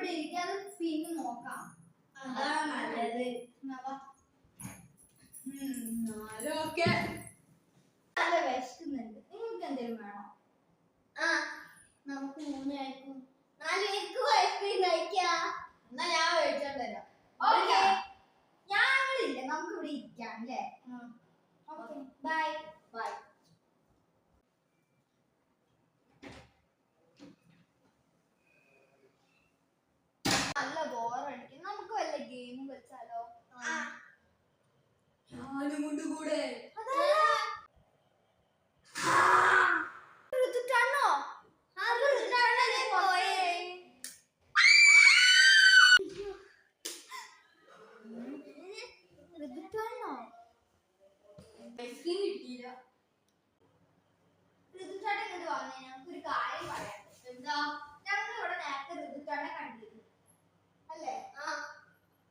ഇവിടെ ഇരിക്കാതെ പിന്നെ നോക്കാം. അതാ നല്ലത്. ഓക്കെ. നല്ല വിശക്കുന്നുണ്ട്. നിങ്ങൾക്ക് എന്തെങ്കിലും വേണോ? നമുക്ക് 3 പേർക്കും 4 പേർക്കും ഐസ്ക്രീം കഴിക്കാം. എന്നാ ഞാൻ കഴിച്ചോണ്ടല്ലോ. ഞങ്ങളില്ല, നമുക്ക് ഇവിടെ ഇരിക്കാം അല്ലേ? Okay bye. ബൈ. നല്ല ബോറടിക്കും. നമുക്ക് വല്ല ഗെയിം കളിച്ചാലോ? ഞാനും കൊണ്ട് കൂടെ. ഋതുട്ടാണോ? ഋതുട്ടാണോ? ഐസ്ക്രീം കിട്ടിയില്ല. ഋതുട്ടാണ് ഇങ്ങോട്ട് വന്നേ, ഞങ്ങൾക്കൊരു കാര്യം പറയാം. എന്താ? ഞങ്ങൾ ഇവിടെ നേരത്തെ ഋതുട്ടാനെ കണ്ടിരുന്നു അല്ലേ?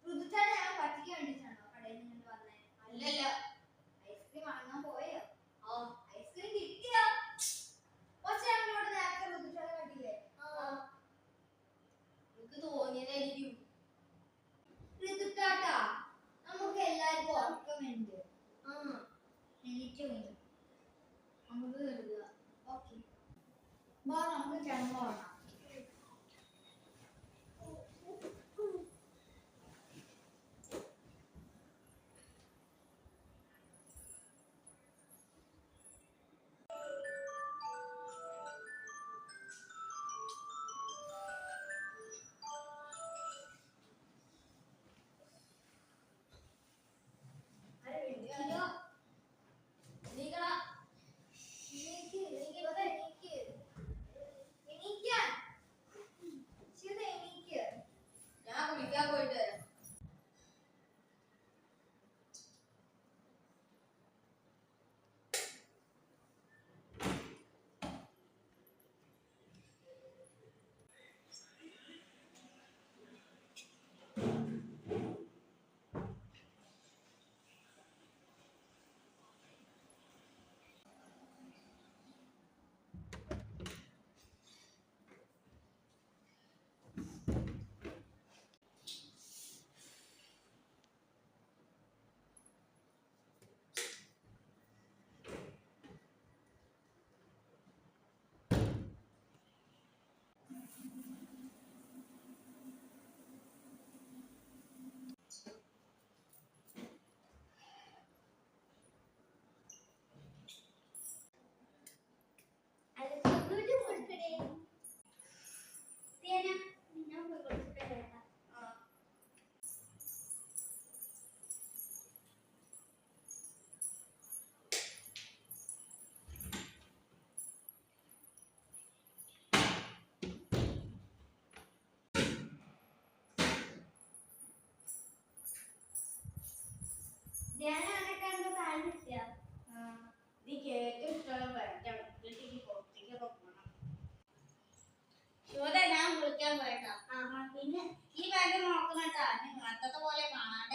ഋതുട്ടാനെ ഞങ്ങൾ പറ്റിക്കാൻ വേണ്ടിട്ടാണോ കടയിൽ നിന്ന് വന്നേ? അല്ലല്ല. ഐസ്ക്രീം വാങ്ങാൻ പോയോ? ഐസ്ക്രീം കിട്ടിയോ? പക്ഷെ ഞങ്ങളോട് നേരത്തെ ഋതുട്ടാനെ കണ്ടില്ലേ? എനിക്ക് തോന്നിയതായിരിക്കും. ഋതുട്ടാട്ടാ, നമുക്ക് എല്ലാവർക്കും ഉറക്കമുണ്ട്. എനിക്കുണ്ട്. നമുക്ക് കരുതുക. ഓക്കെ, നമുക്ക് ചങ്ങ വേണം. ഞാൻ കുളിക്കാൻ പോയിട്ട് വരാം. എനിക്ക് ഏറ്റവും ഇഷ്ടമുള്ള പഴം വീട്ടിലേക്ക് പുറത്തേക്കൊക്കെ പോകണം. ശോഭ, ഞാൻ കുളിക്കാൻ പോയിട്ടാ. പിന്നെ ഈ ബാഗ് നോക്കണട്ടാ, അന്നത്തെ പോലെ കാണാണ്ട്